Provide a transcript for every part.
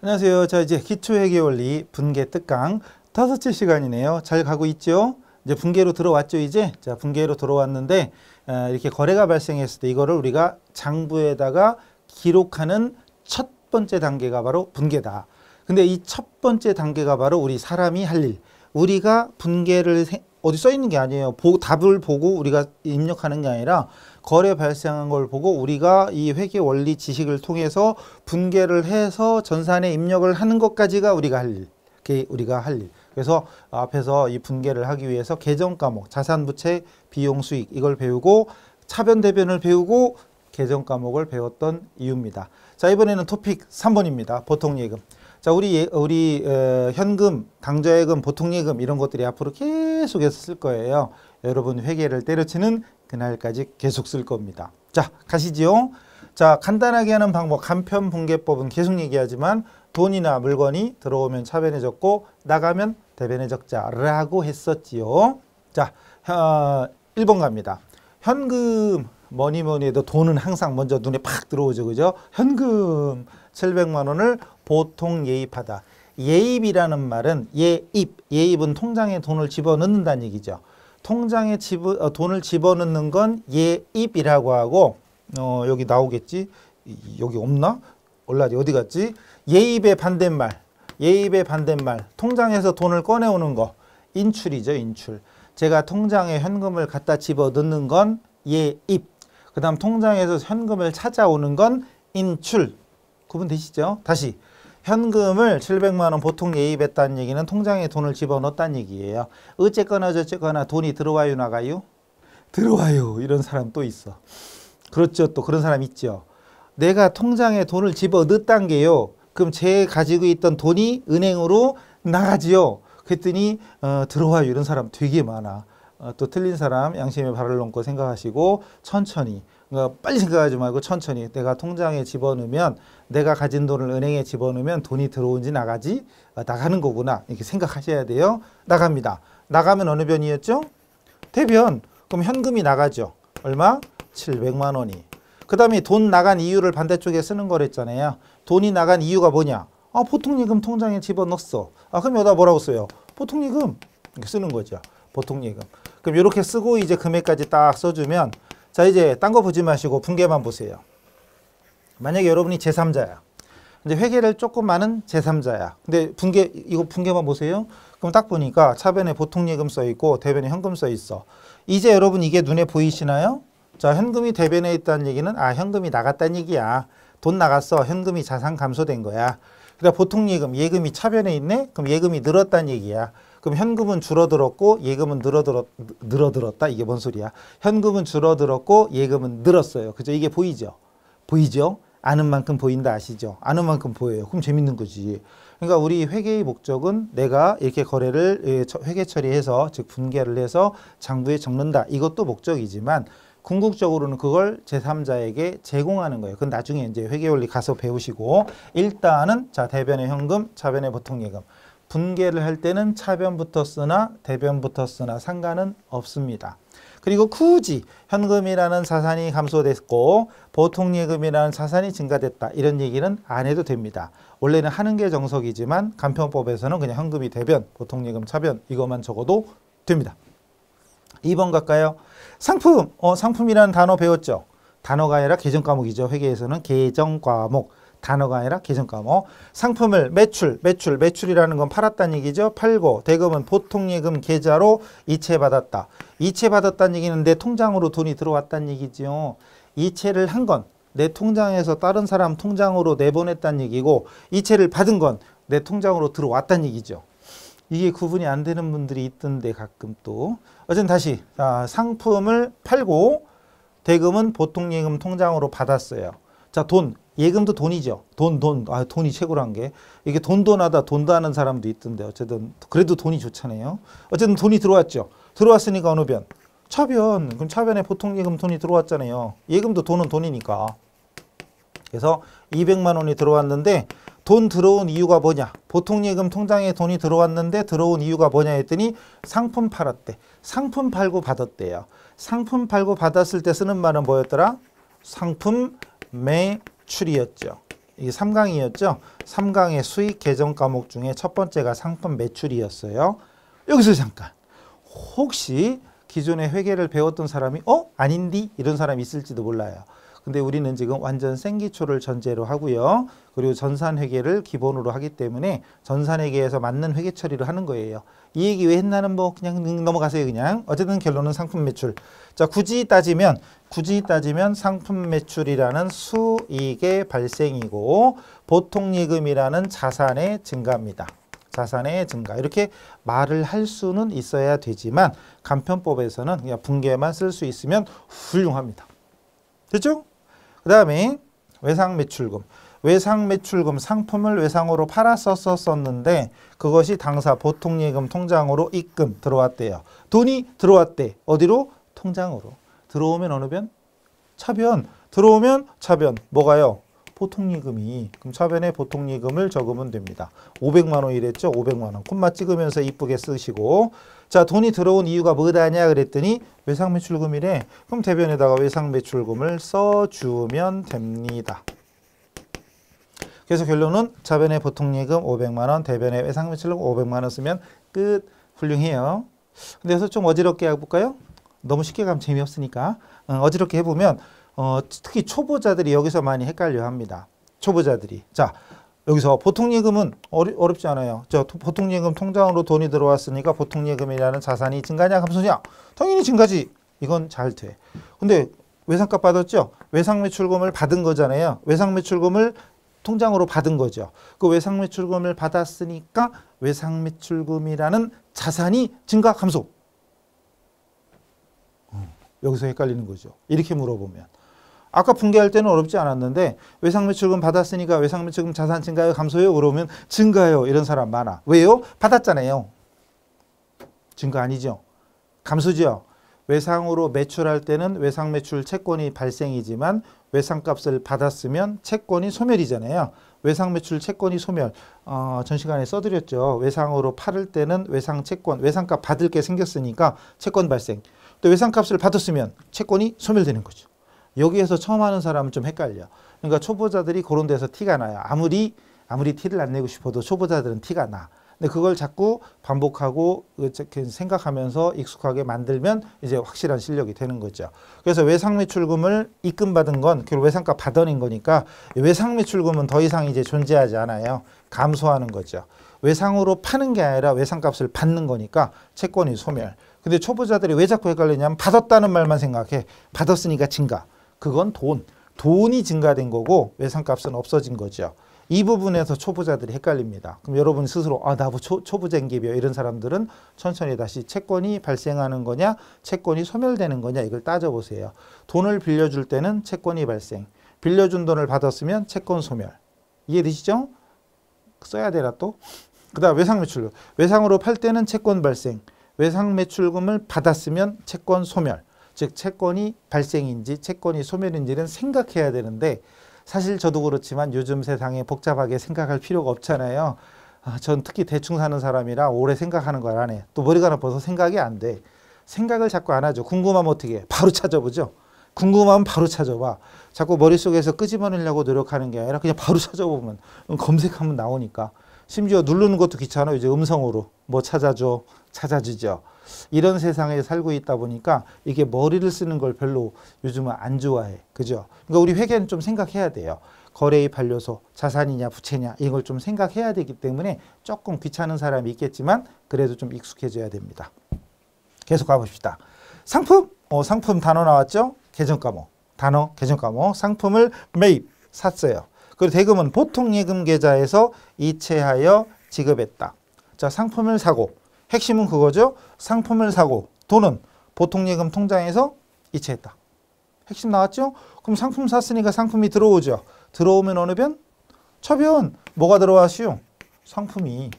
안녕하세요. 자, 이제 기초회계원리 분계 특강 5째 시간이네요. 잘 가고 있죠? 이제 분계로 들어왔죠, 이제? 자, 분계로 들어왔는데, 이렇게 거래가 발생했을 때 이거를 우리가 장부에다가 기록하는 첫 번째 단계가 바로 분계다. 근데 이 첫 번째 단계가 바로 우리 사람이 할 일. 우리가 분계를 어디 써 있는 게 아니에요. 답을 보고 우리가 입력하는 게 아니라 거래 발생한 걸 보고 우리가 이 회계 원리 지식을 통해서 분계를 해서 전산에 입력을 하는 것까지가 우리가 할 일. 그게 우리가 할 일. 그래서 앞에서 이 분계를 하기 위해서 계정 과목, 자산 부채, 비용 수익 이걸 배우고 차변 대변을 배우고 계정 과목을 배웠던 이유입니다. 자, 이번에는 토픽 3번입니다. 보통 예금. 자, 우리 현금, 당좌예금, 보통예금 이런 것들이 앞으로 계속해서 쓸 거예요. 여러분 회계를 때려치는 그날까지 계속 쓸 겁니다. 자, 가시죠. 자, 간단하게 하는 방법, 간편분계법은 계속 얘기하지만 돈이나 물건이 들어오면 차변에 적고 나가면 대변에 적자라고 했었지요. 자, 1번 갑니다. 현금 뭐니 해도 돈은 항상 먼저 눈에 팍 들어오죠. 그죠? 현금 700만 원을 보통 예입하다. 예입이라는 말은 예입은 통장에 돈을 집어넣는다는 얘기죠. 통장에 돈을 집어넣는 건 예입이라고 하고 여기 나오겠지? 여기 없나? 올라지 어디 갔지? 예입의 반대말. 통장에서 돈을 꺼내오는 거. 인출이죠, 인출. 제가 통장에 현금을 갖다 집어넣는 건 예입. 그 다음 통장에서 현금을 찾아오는 건 인출. 구분되시죠? 다시. 현금을 700만 원 보통 예입했다는 얘기는 통장에 돈을 집어넣었다는 얘기예요. 어쨌거나 저쨌거나 돈이 들어와요, 나가요? 들어와요. 이런 사람 또 있어. 그렇죠. 또 그런 사람 있죠. 내가 통장에 돈을 집어넣었다는 게요. 그럼 제 가지고 있던 돈이 은행으로 나가지요. 그랬더니 들어와요. 이런 사람 되게 많아. 또 틀린 사람 양심의 발을 넘고 생각하시고 천천히. 그러니까 빨리 생각하지 말고 천천히. 내가 통장에 집어넣으면 내가 가진 돈을 은행에 집어넣으면 돈이 들어온지 나가지 나가는 거구나 이렇게 생각하셔야 돼요. 나갑니다. 나가면 어느 변이었죠? 대변. 그럼 현금이 나가죠. 얼마? 700만 원이. 그 다음에 돈 나간 이유를 반대쪽에 쓰는 거랬잖아요. 돈이 나간 이유가 뭐냐? 보통예금 통장에 집어넣었어. 그럼 여기다 뭐라고 써요? 보통예금 이렇게 쓰는 거죠. 보통예금. 그럼 이렇게 쓰고 이제 금액까지 딱 써주면 자, 이제 딴 거 보지 마시고 분계만 보세요. 만약에 여러분이 제3자야. 이제 회계를 조금 많은 제3자야. 근데 이거 분계만 보세요. 그럼 딱 보니까 차변에 보통예금 써 있고 대변에 현금 써 있어. 이제 여러분 이게 눈에 보이시나요? 자, 현금이 대변에 있다는 얘기는 현금이 나갔다는 얘기야. 돈 나갔어. 현금이 자산 감소된 거야. 그러니까 보통예금, 예금이 차변에 있네? 그럼 예금이 늘었다는 얘기야. 그럼 현금은 줄어들었고 예금은 늘어들었다. 이게 뭔 소리야? 현금은 줄어들었고 예금은 늘었어요. 그죠? 이게 보이죠? 보이죠? 아는 만큼 보인다 아시죠? 아는 만큼 보여요. 그럼 재밌는 거지. 그러니까 우리 회계의 목적은 내가 이렇게 거래를 회계 처리해서 즉 분계를 해서 장부에 적는다. 이것도 목적이지만 궁극적으로는 그걸 제3자에게 제공하는 거예요. 그건 나중에 이제 회계원리 가서 배우시고 일단은 자, 대변의 현금, 차변의 보통예금. 분계를 할 때는 차변부터 쓰나 대변부터 쓰나 상관은 없습니다. 그리고 굳이 현금이라는 자산이 감소됐고 보통예금이라는 자산이 증가됐다. 이런 얘기는 안 해도 됩니다. 원래는 하는 게 정석이지만 간편법에서는 그냥 현금이 대변, 보통예금 차변 이것만 적어도 됩니다. 2번 갈까요? 상품. 상품이라는 단어 배웠죠? 단어가 아니라 계정 과목이죠. 회계에서는 계정 과목. 단어가 아니라 계정 과목. 상품을 매출이라는 건 팔았다는 얘기죠. 팔고 대금은 보통예금 계좌로 이체받았다. 이체받았다는 얘기는 내 통장으로 돈이 들어왔다는 얘기죠. 이체를 한 건 내 통장에서 다른 사람 통장으로 내보냈다는 얘기고 이체를 받은 건 내 통장으로 들어왔다는 얘기죠. 이게 구분이 안 되는 분들이 있던데 가끔 또. 어쨌든 다시 상품을 팔고 대금은 보통예금 통장으로 받았어요. 자, 돈. 예금도 돈이죠. 돈이 최고란 게. 이게 돈돈하다 돈다는 사람도 있던데 어쨌든 그래도 돈이 좋잖아요. 어쨌든 돈이 들어왔죠. 들어왔으니까 어느 변? 차변. 그럼 차변에 보통예금 돈이 들어왔잖아요. 예금도 돈은 돈이니까. 그래서 200만 원이 들어왔는데 돈 들어온 이유가 뭐냐? 보통예금 통장에 돈이 들어왔는데 들어온 이유가 뭐냐 했더니 상품 팔았대. 상품 팔고 받았대요. 상품 팔고 받았을 때 쓰는 말은 뭐였더라? 상품 매출이었죠. 이게 3강이었죠. 3강의 수익 계정 과목 중에 첫 번째가 상품 매출이었어요. 여기서 잠깐 혹시 기존에 회계를 배웠던 사람이 아닌디? 이런 사람이 있을지도 몰라요. 근데 우리는 지금 완전 생기초를 전제로 하고요. 그리고 전산회계를 기본으로 하기 때문에 전산회계에서 맞는 회계 처리를 하는 거예요. 이 얘기 왜 했나는 뭐 그냥 넘어가세요. 그냥 어쨌든 결론은 상품 매출. 자, 굳이 따지면 상품 매출이라는 수익의 발생이고 보통예금이라는 자산의 증가입니다. 자산의 증가. 이렇게 말을 할 수는 있어야 되지만 간편법에서는 그냥 분개만 쓸 수 있으면 훌륭합니다. 됐죠? 그 다음에 외상매출금. 외상매출금 상품을 외상으로 팔았었는데 그것이 당사 보통예금 통장으로 입금 들어왔대요. 돈이 들어왔대. 어디로? 통장으로. 들어오면 어느 변? 차변. 들어오면 차변. 뭐가요? 보통예금이. 그럼 차변에 보통예금을 적으면 됩니다. 500만 원이랬죠? 500만 원. 콤마 찍으면서 이쁘게 쓰시고. 자, 돈이 들어온 이유가 뭐다냐 그랬더니 외상매출금이래. 그럼 대변에다가 외상매출금을 써주면 됩니다. 그래서 결론은 차변에 보통예금 500만 원, 대변에 외상매출금 500만 원 쓰면 끝. 훌륭해요. 근데 여기서 좀 어지럽게 해볼까요? 너무 쉽게 가면 재미없으니까. 어지럽게 해보면 특히 초보자들이 여기서 많이 헷갈려 합니다. 초보자들이. 자, 여기서 보통예금은 어렵지 않아요. 저 보통예금 통장으로 돈이 들어왔으니까 보통예금이라는 자산이 증가냐 감소냐? 당연히 증가지. 이건 잘 돼. 근데 외상값 받았죠? 외상매출금을 받은 거잖아요. 외상매출금을 통장으로 받은 거죠. 그 외상매출금을 받았으니까 외상매출금이라는 자산이 증가 감소. 여기서 헷갈리는 거죠. 이렇게 물어보면. 아까 분개할 때는 어렵지 않았는데 외상매출금 받았으니까 외상매출금 자산 증가요 감소요? 그러면 증가요. 이런 사람 많아. 왜요? 받았잖아요. 증가 아니죠. 감소죠. 외상으로 매출할 때는 외상매출 채권이 발생이지만 외상값을 받았으면 채권이 소멸이잖아요. 외상매출 채권이 소멸. 전 시간에 써드렸죠. 외상으로 팔을 때는 외상채권, 외상값 받을 게 생겼으니까 채권 발생. 또 외상값을 받았으면 채권이 소멸되는 거죠. 여기에서 처음 하는 사람은 좀 헷갈려. 그러니까 초보자들이 그런 데서 티가 나요. 아무리 티를 안 내고 싶어도 초보자들은 티가 나. 근데 그걸 자꾸 반복하고 생각하면서 익숙하게 만들면 이제 확실한 실력이 되는 거죠. 그래서 외상매출금을 입금받은 건 결국 외상값 받아낸 거니까 외상매출금은 더 이상 이제 존재하지 않아요. 감소하는 거죠. 외상으로 파는 게 아니라 외상값을 받는 거니까 채권이 소멸. 근데 초보자들이 왜 자꾸 헷갈리냐면 받았다는 말만 생각해. 받았으니까 증가. 그건 돈이 증가된 거고 외상값은 없어진 거죠. 이 부분에서 초보자들이 헷갈립니다. 그럼 여러분 스스로 나 뭐 초보쟁기벼 이런 사람들은 천천히 다시 채권이 발생하는 거냐 채권이 소멸되는 거냐 이걸 따져보세요. 돈을 빌려줄 때는 채권이 발생. 빌려준 돈을 받았으면 채권 소멸. 이해되시죠? 써야 되나 또? 그 다음 외상매출금. 외상으로 팔 때는 채권 발생. 외상매출금을 받았으면 채권 소멸. 즉 채권이 발생인지 채권이 소멸인지는 생각해야 되는데 사실 저도 그렇지만 요즘 세상에 복잡하게 생각할 필요가 없잖아요. 전 특히 대충 사는 사람이라 오래 생각하는 걸 안 해. 또 머리가 나빠서 생각이 안 돼. 생각을 자꾸 안 하죠. 궁금하면 어떻게 해? 바로 찾아보죠. 궁금하면 바로 찾아봐. 자꾸 머릿속에서 끄집어내려고 노력하는 게 아니라 그냥 바로 찾아보면 검색하면 나오니까. 심지어 누르는 것도 귀찮아요. 이제 음성으로 뭐 찾아줘, 찾아주죠. 이런 세상에 살고 있다 보니까 이게 머리를 쓰는 걸 별로 요즘은 안 좋아해. 그죠? 그러니까 우리 회계는 좀 생각해야 돼요. 거래의 반려소, 자산이냐 부채냐 이걸 좀 생각해야 되기 때문에 조금 귀찮은 사람이 있겠지만 그래도 좀 익숙해져야 됩니다. 계속 가봅시다. 상품! 상품 단어 나왔죠? 계정과목. 단어, 계정과목. 상품을 매입, 샀어요. 그리고 대금은 보통예금 계좌에서 이체하여 지급했다. 자, 상품을 사고. 핵심은 그거죠. 상품을 사고 돈은 보통예금 통장에서 이체했다. 핵심 나왔죠? 그럼 상품 샀으니까 상품이 들어오죠. 들어오면 어느 변? 차변. 뭐가 들어왔슈? 상품이.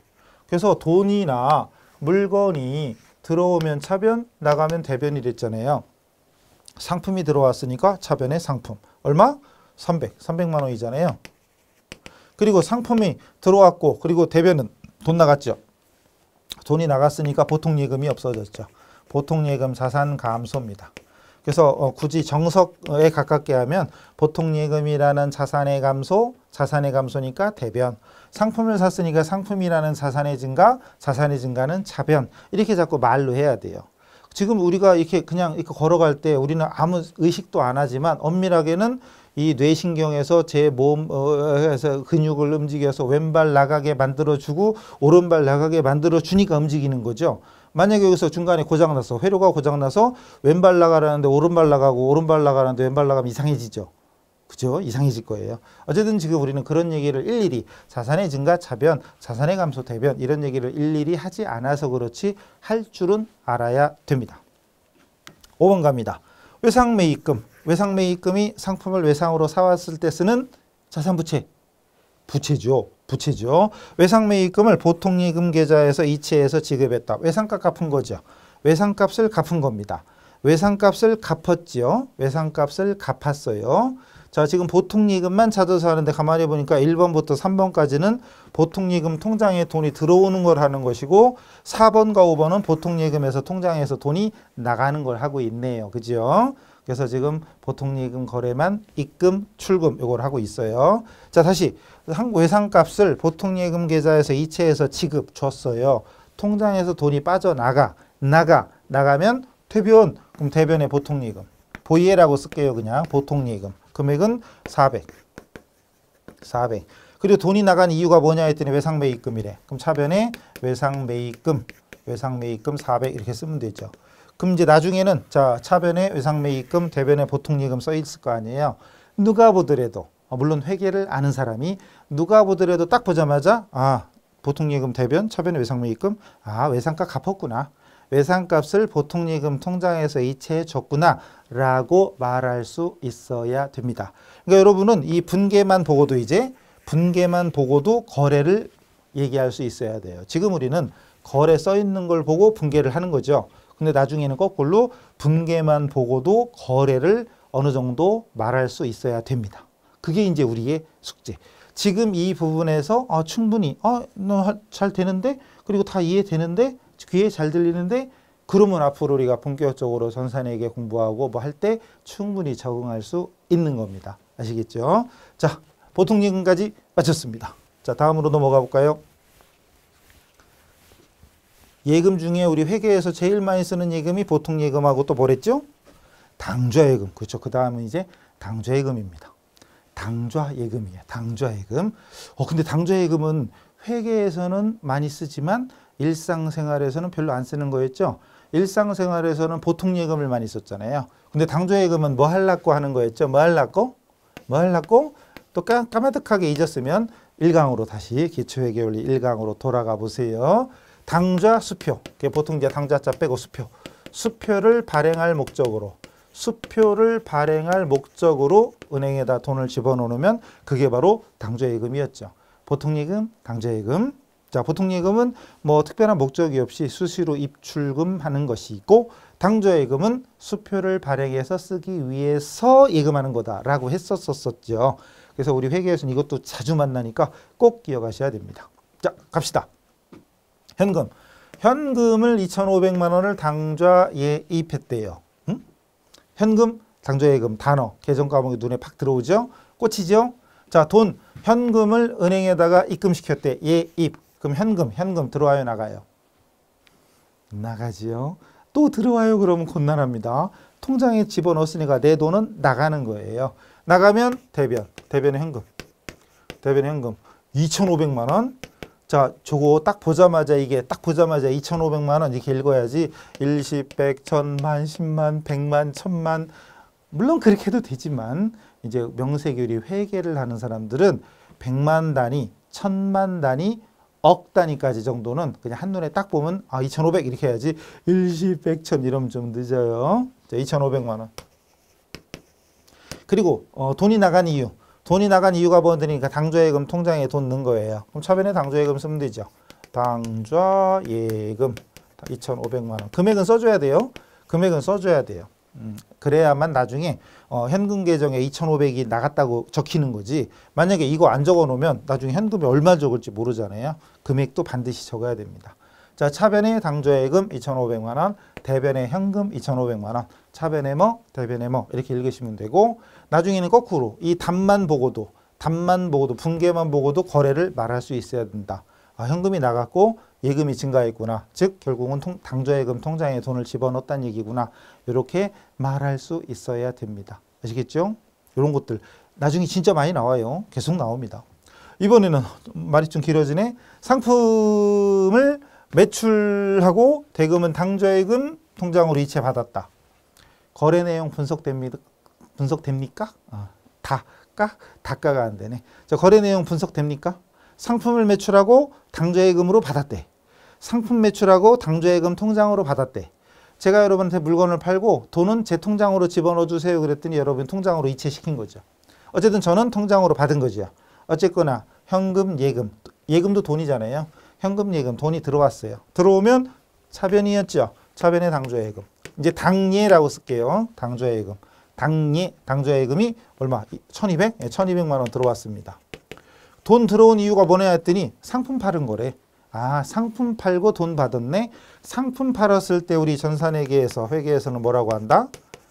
그래서 돈이나 물건이 들어오면 차변, 나가면 대변이 됐잖아요. 상품이 들어왔으니까 차변에 상품. 얼마? 300만 원이잖아요. 그리고 상품이 들어왔고 그리고 대변은 돈 나갔죠. 돈이 나갔으니까 보통예금이 없어졌죠. 보통예금 자산 감소입니다. 그래서 굳이 정석에 가깝게 하면 보통예금이라는 자산의 감소니까 대변, 상품을 샀으니까 상품이라는 자산의 증가는 차변, 이렇게 자꾸 말로 해야 돼요. 지금 우리가 이렇게 그냥 이렇게 걸어갈 때 우리는 아무 의식도 안 하지만 엄밀하게는 이 뇌신경에서 제 몸에서 근육을 움직여서 왼발 나가게 만들어주고 오른발 나가게 만들어주니까 움직이는 거죠. 만약에 여기서 중간에 고장나서 회로가 고장나서 왼발 나가라는데 오른발 나가고 오른발 나가라는데 왼발 나가면 이상해지죠. 그죠? 이상해질 거예요. 어쨌든 지금 우리는 그런 얘기를 일일이 자산의 증가 차변, 자산의 감소 대변 이런 얘기를 일일이 하지 않아서 그렇지 할 줄은 알아야 됩니다. 5번 갑니다. 외상매입금. 외상매입금이 상품을 외상으로 사왔을 때 쓰는 자산부채. 부채죠. 외상매입금을 보통예금 계좌에서 이체해서 지급했다. 외상값 갚은 거죠. 외상값을 갚은 겁니다. 외상값을 갚았지요. 외상값을 갚았어요. 자, 지금 보통예금만 찾아서 하는데 가만히 보니까 1번부터 3번까지는 보통예금 통장에 돈이 들어오는 걸 하는 것이고 4번과 5번은 보통예금에서 통장에서 돈이 나가는 걸 하고 있네요. 그죠? 그래서 지금 보통예금 거래만 입금, 출금 이걸 하고 있어요. 자, 다시 외상값을 보통예금 계좌에서 이체해서 지급 줬어요. 통장에서 돈이 나가면 퇴변, 그럼 대변의 보통예금. 보이에라고 쓸게요. 그냥 보통예금. 금액은 400. 그리고 돈이 나간 이유가 뭐냐 했더니 외상매입금이래. 그럼 차변에 외상매입금 400 이렇게 쓰면 되죠. 그럼 이제 나중에는 자 차변에 외상매입금, 대변에 보통예금 써 있을 거 아니에요. 누가 보더라도 물론 회계를 아는 사람이 누가 보더라도 딱 보자마자 보통예금 대변, 차변에 외상매입금, 외상값 갚았구나. 외상값을 보통예금 통장에서 이체해 줬구나 라고 말할 수 있어야 됩니다. 그러니까 여러분은 이 분계만 보고도 거래를 얘기할 수 있어야 돼요. 지금 우리는 거래 써 있는 걸 보고 분계를 하는 거죠. 근데 나중에는 거꾸로 분계만 보고도 거래를 어느 정도 말할 수 있어야 됩니다. 그게 이제 우리의 숙제. 지금 이 부분에서 충분히 너 잘 되는데 그리고 다 이해되는데 귀에 잘 들리는데 그러면 앞으로 우리가 본격적으로 전산회계 공부하고 뭐 할 때 충분히 적응할 수 있는 겁니다. 아시겠죠? 자, 보통예금까지 마쳤습니다. 자, 다음으로 넘어가 볼까요? 예금 중에 우리 회계에서 제일 많이 쓰는 예금이 보통예금하고 또 뭐랬죠? 당좌예금. 그렇죠. 그 다음은 이제 당좌예금입니다. 당좌예금이에요. 당좌예금. 근데 당좌예금은 회계에서는 많이 쓰지만 일상생활에서는 별로 안 쓰는 거였죠. 일상생활에서는 보통예금을 많이 썼잖아요. 근데 당좌예금은 뭐 하려고 하는 거였죠? 뭐 하려고? 또 까마득하게 잊었으면 1강으로 다시 기초회계원리 1강으로 돌아가 보세요. 당좌 수표. 보통 이제 당좌자 빼고 수표를 발행할 목적으로 은행에다 돈을 집어넣으면 그게 바로 당좌예금이었죠. 보통예금, 당좌예금. 자, 보통예금은 뭐 특별한 목적이 없이 수시로 입출금하는 것이고 당좌예금은 수표를 발행해서 쓰기 위해서 예금하는 거다라고 했었었죠. 그래서 우리 회계에서는 이것도 자주 만나니까 꼭 기억하셔야 됩니다. 자, 갑시다. 현금. 현금을 2,500만 원을 당좌예입했대요. 현금, 당좌예금 단어 계정 과목이 눈에 팍 들어오죠. 꽂히죠. 자, 돈, 현금을 은행에다가 입금시켰대. 예입. 그럼 현금 들어와요, 나가요? 나가지요. 또 들어와요. 그러면 곤란합니다. 통장에 집어넣었으니까 내 돈은 나가는 거예요. 나가면 대변의 현금. 2,500만 원. 자, 저거 딱 보자마자 2,500만 원 이렇게 읽어야지. 일십, 백, 천만, 10만, 100만, 1000만. 물론 그렇게 해도 되지만 이제 명세교리 회계를 하는 사람들은 100만 단위, 1000만 단위, 억 단위까지 정도는 그냥 한눈에 딱 보면 2,500 이렇게 해야지. 일십, 백, 천 이러면 좀 늦어요. 자, 2,500만 원. 그리고 돈이 나간 이유가 뭐냐니까 당좌예금 통장에 돈 넣은 거예요. 그럼 차변에 당좌예금 쓰면 되죠. 당좌예금 2,500만 원. 금액은 써줘야 돼요. 그래야만 나중에 현금 계정에 2,500이 나갔다고 적히는 거지. 만약에 이거 안 적어 놓으면 나중에 현금이 얼마 적을지 모르잖아요. 금액도 반드시 적어야 됩니다. 자, 차변에 당좌예금 2,500만 원, 대변에 현금 2,500만 원, 차변에 뭐, 대변에 뭐 이렇게 읽으시면 되고 나중에는 거꾸로 이 답만 보고도 분계만 보고도 거래를 말할 수 있어야 된다. 아, 현금이 나갔고 예금이 증가했구나. 즉 결국은 당좌예금 통장에 돈을 집어넣었다는 얘기구나. 이렇게 말할 수 있어야 됩니다. 아시겠죠? 이런 것들 나중에 진짜 많이 나와요. 계속 나옵니다. 이번에는 말이 좀 길어지네. 상품을 매출하고 대금은 당좌예금 통장으로 이체받았다. 거래 내용 분석됩니까? 다가가 안 되네. 자, 거래 내용 분석됩니까? 상품을 매출하고 당좌예금으로 받았대. 상품 매출하고 당좌예금 통장으로 받았대. 제가 여러분한테 물건을 팔고 돈은 제 통장으로 집어넣어 주세요 그랬더니 여러분 통장으로 이체시킨 거죠. 어쨌든 저는 통장으로 받은 거죠. 어쨌거나 현금, 예금도 돈이잖아요. 현금, 예금 돈이 들어왔어요. 들어오면 차변이었죠. 차변의 당좌예금. 이제 당예라고 쓸게요. 당좌예금. 당좌예금이 얼마? 1200? 네, 1200만 원 들어왔습니다. 돈 들어온 이유가 뭐냐 했더니 상품 팔은 거래. 아, 상품 팔고 돈 받았네. 상품 팔았을 때 우리 전산회계에서 회계에서는 뭐라고 한다?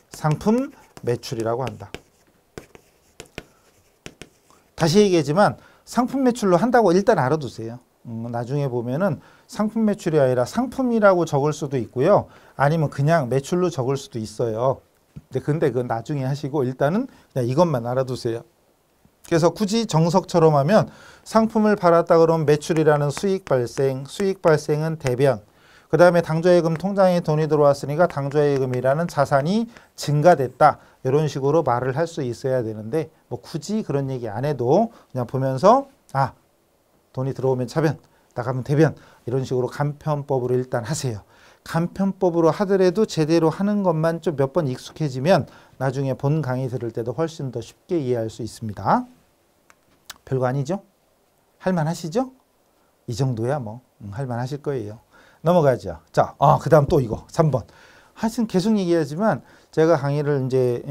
상품 매출이라고 한다. 다시 얘기하지만 상품 매출로 한다고 일단 알아두세요. 나중에 보면은 상품 매출이 아니라 상품이라고 적을 수도 있고요. 아니면 그냥 매출로 적을 수도 있어요. 근데 그건 나중에 하시고 일단은 그냥 이것만 알아두세요. 그래서 굳이 정석처럼 하면 상품을 팔았다 그러면 매출이라는 수익 발생은 대변. 그 다음에 당좌예금 통장에 돈이 들어왔으니까 당좌예금이라는 자산이 증가됐다. 이런 식으로 말을 할 수 있어야 되는데 뭐 굳이 그런 얘기 안 해도 그냥 보면서 아, 돈이 들어오면 차변, 나가면 대변 이런 식으로 간편법으로 일단 하세요. 간편법으로 하더라도 제대로 하는 것만 좀 몇 번 익숙해지면 나중에 본 강의 들을 때도 훨씬 더 쉽게 이해할 수 있습니다. 별거 아니죠? 할만하시죠? 이 정도야 뭐 할만하실 거예요. 넘어가죠. 자, 그 다음 또 이거 3번. 하여튼 계속 얘기하지만 제가 강의를 이제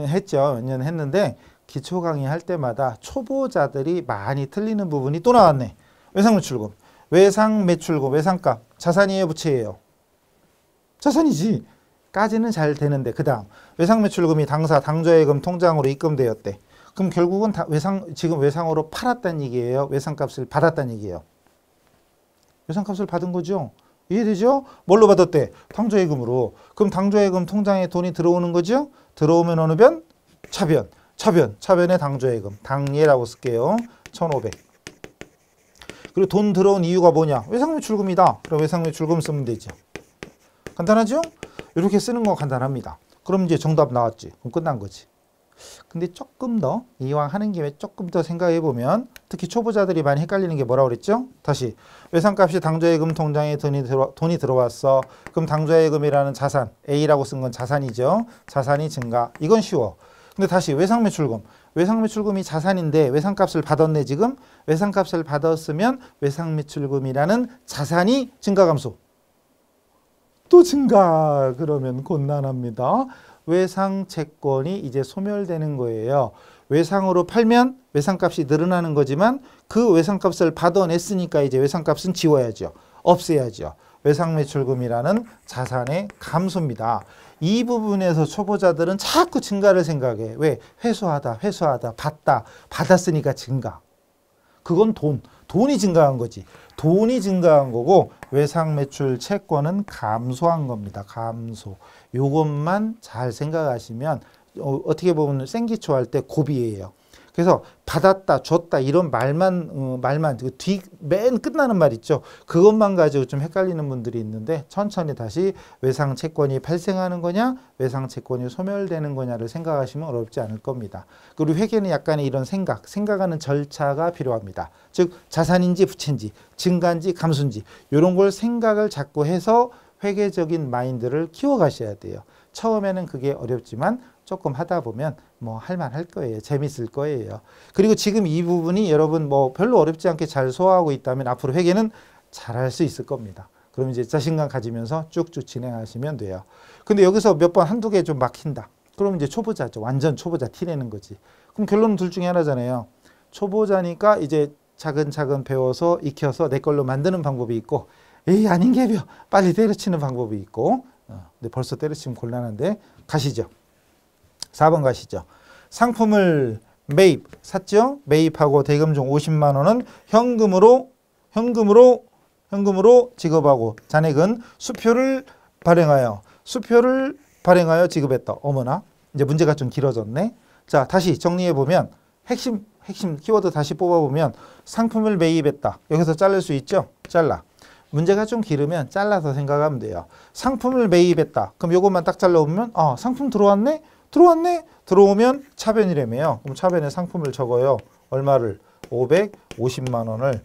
했죠. 몇 년 했는데 기초 강의 할 때마다 초보자들이 많이 틀리는 부분이 또 나왔네. 외상매출금. 외상매출금, 외상값. 자산이에요, 부채예요? 자산이지. 까지는 잘 되는데 그 다음 외상매출금이 당좌예금 통장으로 입금되었대. 그럼 결국은 지금 외상으로 팔았다는 얘기예요? 외상값을 받았다는 얘기예요? 외상값을 받은 거죠? 이해되죠? 뭘로 받았대? 당좌예금으로. 그럼 당좌예금 통장에 돈이 들어오는 거죠? 들어오면 어느 변? 차변. 차변의 당좌예금. 당예라고 쓸게요. 1,500. 그리고 돈 들어온 이유가 뭐냐? 외상매출금이다. 그럼 외상매출금 쓰면 되죠. 간단하죠? 이렇게 쓰는 거 간단합니다. 그럼 이제 정답 나왔지. 그럼 끝난 거지. 근데 조금 더 이왕 하는 김에 조금 더 생각해 보면 특히 초보자들이 많이 헷갈리는 게 뭐라고 그랬죠? 다시 외상값이 당좌예금 통장에 돈이 들어왔어. 그럼 당좌예금이라는 자산 A라고 쓴 건 자산이죠. 자산이 증가. 이건 쉬워. 근데 다시 외상매출금. 외상매출금이 자산인데 외상값을 받았네 지금. 외상값을 받았으면 외상매출금이라는 자산이 증가 감소. 또 증가. 그러면 곤란합니다. 외상채권이 이제 소멸되는 거예요. 외상으로 팔면 외상값이 늘어나는 거지만 그 외상값을 받아냈으니까 이제 외상값은 지워야죠. 없애야죠. 외상매출금이라는 자산의 감소입니다. 이 부분에서 초보자들은 자꾸 증가를 생각해. 왜? 회수하다, 받았으니까 증가. 그건 돈이 증가한 거지. 돈이 증가한 거고 외상매출 채권은 감소한 겁니다. 감소. 요것만 잘 생각하시면 어떻게 보면 생기초 할 때 고비예요. 그래서 받았다, 줬다 이런 말만 맨 끝나는 말 있죠. 그것만 가지고 좀 헷갈리는 분들이 있는데 천천히 다시 외상채권이 발생하는 거냐, 외상채권이 소멸되는 거냐를 생각하시면 어렵지 않을 겁니다. 그리고 회계는 약간의 이런 생각하는 절차가 필요합니다. 즉 자산인지 부채인지, 증가인지 감소인지 이런 걸 생각을 자꾸 해서 회계적인 마인드를 키워가셔야 돼요. 처음에는 그게 어렵지만 조금 하다 보면 뭐 할만할 거예요. 재밌을 거예요. 그리고 지금 이 부분이 여러분 뭐 별로 어렵지 않게 잘 소화하고 있다면 앞으로 회계는 잘할 수 있을 겁니다. 그럼 이제 자신감 가지면서 쭉쭉 진행하시면 돼요. 근데 여기서 몇 번 한두 개 좀 막힌다. 그럼 이제 초보자죠. 완전 초보자 티내는 거지. 그럼 결론은 둘 중에 하나잖아요. 초보자니까 이제 차근차근 배워서 익혀서 내 걸로 만드는 방법이 있고 에이 아닌 게벼 빨리 때려치는 방법이 있고 근데 벌써 때려치면 곤란한데 가시죠. 4번 가시죠. 상품을 매입 샀죠? 매입하고 대금 중 50만 원은 현금으로 지급하고 잔액은 수표를 발행하여 지급했다. 어머나 이제 문제가 좀 길어졌네. 자 다시 정리해 보면 핵심 키워드 다시 뽑아보면 상품을 매입했다. 여기서 자를 수 있죠? 잘라. 문제가 좀 길으면 잘라서 생각하면 돼요. 상품을 매입했다. 그럼 요것만 딱 잘라보면 상품 들어왔네? 들어오면 차변이라며요. 그럼 차변에 상품을 적어요. 얼마를? 550만 원을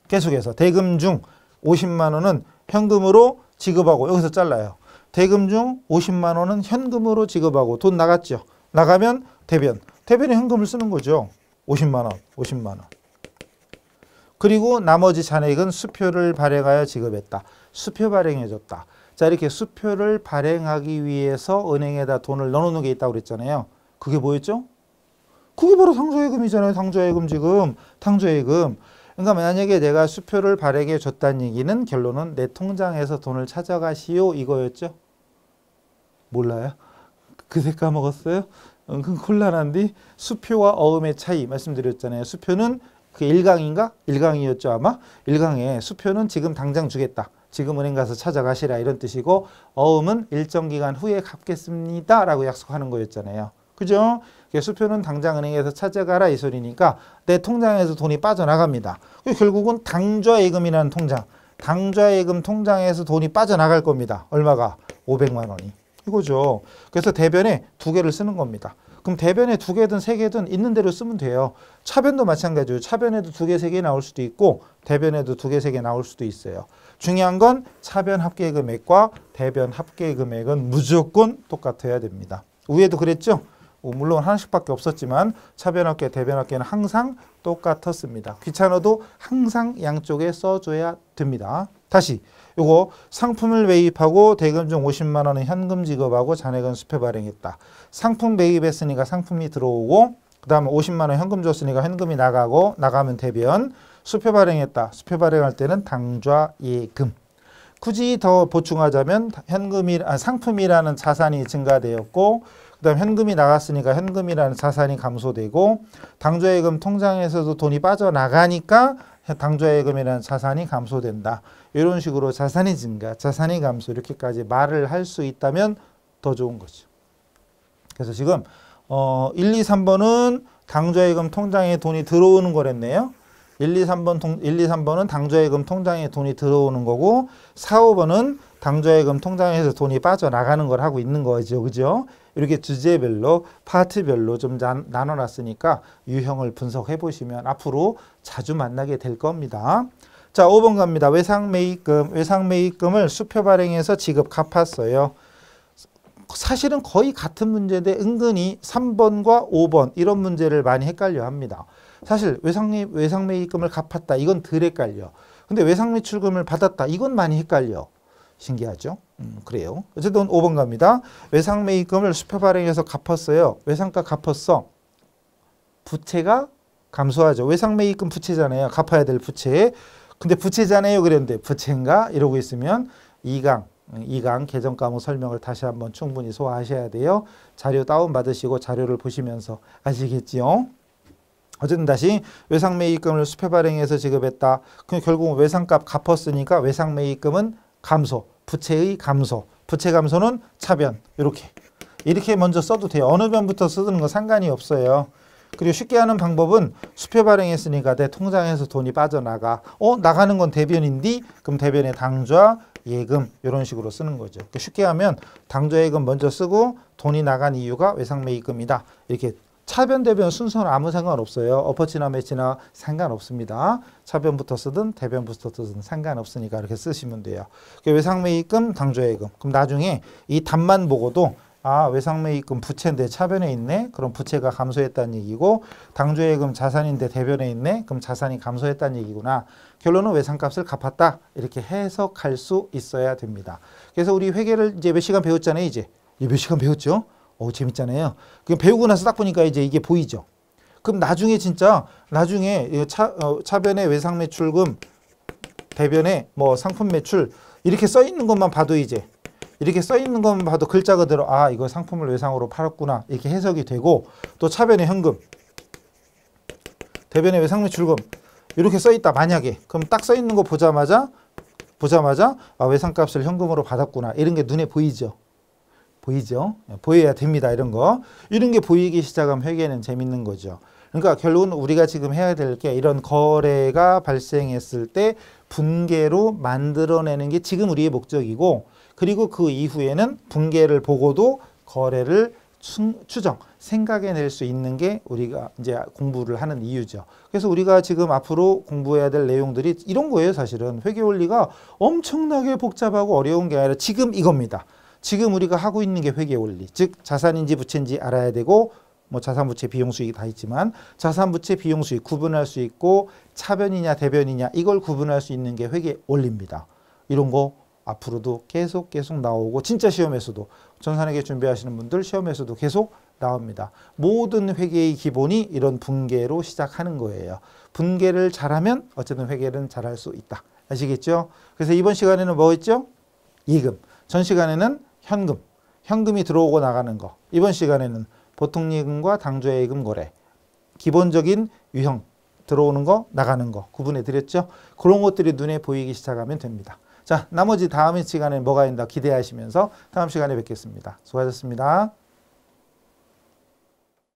계속해서 대금 중 50만 원은 현금으로 지급하고 여기서 잘라요. 대금 중 50만 원은 현금으로 지급하고 돈 나갔죠. 나가면 대변에 현금을 쓰는 거죠. 50만 원. 그리고 나머지 잔액은 수표를 발행하여 지급했다. 수표 발행해줬다. 자 이렇게 수표를 발행하기 위해서 은행에다 돈을 넣어놓는 게 있다고 그랬잖아요. 그게 뭐였죠? 그게 바로 당조예금이잖아요. 당조예금 지금. 당조예금. 그러니까 만약에 내가 수표를 발행해 줬다는 얘기는 결론은 내 통장에서 돈을 찾아가시오 이거였죠? 몰라요? 그새 까먹었어요? 그건 곤란한데 수표와 어음의 차이 말씀드렸잖아요. 수표는 그 1강인가? 1강이었죠 아마? 1강에 수표는 지금 당장 주겠다. 지금 은행 가서 찾아가시라 이런 뜻이고 어음은 일정 기간 후에 갚겠습니다 라고 약속하는 거였잖아요. 그죠? 수표는 당장 은행에서 찾아가라 이 소리니까 내 통장에서 돈이 빠져나갑니다. 결국은 당좌예금이라는 통장, 당좌예금 통장에서 돈이 빠져나갈 겁니다. 얼마가? 500만 원이. 이거죠. 그래서 대변에 2개를 쓰는 겁니다. 그럼 대변에 2개든 3개든 있는 대로 쓰면 돼요. 차변도 마찬가지예요. 차변에도 2개, 3개 나올 수도 있고 대변에도 2개, 3개 나올 수도 있어요. 중요한 건 차변 합계 금액과 대변 합계 금액은 무조건 똑같아야 됩니다. 위에도 그랬죠? 물론 하나씩밖에 없었지만 차변 합계, 대변 합계는 항상 똑같았습니다. 귀찮아도 항상 양쪽에 써줘야 됩니다. 다시 요거 상품을 매입하고 대금 중 50만 원은 현금 지급하고 잔액은 수표 발행했다. 상품 매입했으니까 상품이 들어오고 그 다음에 50만 원 현금 줬으니까 현금이 나가고 나가면 대변. 수표 발행했다. 수표 발행할 때는 당좌예금. 굳이 더 보충하자면 상품이라는 자산이 증가되었고 그다음 현금이 나갔으니까 현금이라는 자산이 감소되고 당좌예금 통장에서도 돈이 빠져나가니까 당좌예금이라는 자산이 감소된다. 이런 식으로 자산이 증가, 자산이 감소 이렇게까지 말을 할 수 있다면 더 좋은 거죠. 그래서 지금 1, 2, 3번은 당좌예금 통장에 돈이 들어오는 거랬네요. 1, 2, 3번은 당좌예금 통장에 돈이 들어오는 거고 4, 5번은 당좌예금 통장에서 돈이 빠져나가는 걸 하고 있는 거죠. 그죠? 이렇게 주제별로 파트별로 좀 나눠놨으니까 유형을 분석해 보시면 앞으로 자주 만나게 될 겁니다. 자, 5번 갑니다. 외상매입금을 수표 발행해서 지급 갚았어요. 사실은 거의 같은 문제인데 은근히 3번과 5번 이런 문제를 많이 헷갈려 합니다. 사실 외상매입금을 갚았다. 이건 덜 헷갈려. 근데 외상매출금을 받았다. 이건 많이 헷갈려. 신기하죠? 그래요. 어쨌든 5번 갑니다. 외상매입금을 수표 발행해서 갚았어요. 외상가 갚았어. 부채가 감소하죠. 외상매입금 부채잖아요. 갚아야 될 부채. 근데 부채잖아요. 그랬는데 부채인가? 이러고 있으면 2강 계정 과목 설명을 다시 한번 충분히 소화하셔야 돼요. 자료 다운받으시고 자료를 보시면서 아시겠지요? 어쨌든 다시 외상매입금을 수표 발행해서 지급했다. 그럼 결국은 외상값 갚았으니까 외상매입금은 감소, 부채의 감소. 부채 감소는 차변. 이렇게 먼저 써도 돼요. 어느 변부터 쓰는 거 상관이 없어요. 그리고 쉽게 하는 방법은 수표 발행했으니까 내 통장에서 돈이 빠져나가. 나가는 건 대변인데 그럼 대변에 당좌, 예금 이런 식으로 쓰는 거죠. 쉽게 하면 당좌예금 먼저 쓰고 돈이 나간 이유가 외상매입금이다. 이렇게 차변, 대변 순서는 아무 상관없어요. 엎어치나 매치나 상관없습니다. 차변부터 쓰든 대변부터 쓰든 상관없으니까 이렇게 쓰시면 돼요. 외상매입금, 당좌예금. 그럼 나중에 이 답만 보고도 외상매입금 부채인데 차변에 있네. 그럼 부채가 감소했다는 얘기고 당좌예금 자산인데 대변에 있네. 그럼 자산이 감소했다는 얘기구나. 결론은 외상값을 갚았다. 이렇게 해석할 수 있어야 됩니다. 그래서 우리 회계를 이제 몇 시간 배웠잖아요. 이제 몇 시간 배웠죠? 재밌잖아요. 그럼 배우고 나서 딱 보니까 이제 이게 보이죠. 그럼 나중에 차변에 외상매출금, 대변에 상품 매출 이렇게 써 있는 것만 봐도 이제 이렇게 써 있는 것만 봐도 글자 그대로 아 이거 상품을 외상으로 팔았구나 이렇게 해석이 되고 또 차변에 현금, 대변에 외상 매출금 이렇게 써 있다 만약에 그럼 딱 써 있는 거 보자마자 아, 외상값을 현금으로 받았구나 이런 게 눈에 보이죠. 보이죠? 보여야 됩니다. 이런 거. 이런 게 보이기 시작하면 회계는 재밌는 거죠. 그러니까 결국은 우리가 지금 해야 될 게 이런 거래가 발생했을 때 분계로 만들어내는 게 지금 우리의 목적이고 그리고 그 이후에는 분계를 보고도 거래를 추정, 생각해낼 수 있는 게 우리가 이제 공부를 하는 이유죠. 그래서 우리가 지금 앞으로 공부해야 될 내용들이 이런 거예요. 사실은 회계 원리가 엄청나게 복잡하고 어려운 게 아니라 지금 이겁니다. 지금 우리가 하고 있는 게 회계 원리, 즉 자산인지 부채인지 알아야 되고 뭐 자산, 부채, 비용, 수익이 다 있지만 자산, 부채, 비용, 수익 구분할 수 있고 차변이냐 대변이냐 이걸 구분할 수 있는 게 회계 원리입니다. 이런 거 앞으로도 계속 나오고 진짜 시험에서도 전산회계 준비하시는 분들 시험에서도 계속 나옵니다. 모든 회계의 기본이 이런 분계로 시작하는 거예요. 분계를 잘하면 어쨌든 회계는 잘할 수 있다. 아시겠죠? 그래서 이번 시간에는 뭐 했죠? 예금. 전 시간에는 현금. 현금이 들어오고 나가는 거. 이번 시간에는 보통 예금과 당좌 예금 거래. 기본적인 유형. 들어오는 거, 나가는 거 구분해 드렸죠? 그런 것들이 눈에 보이기 시작하면 됩니다. 자, 나머지 다음 시간에 뭐가 있나 기대하시면서 다음 시간에 뵙겠습니다. 수고하셨습니다.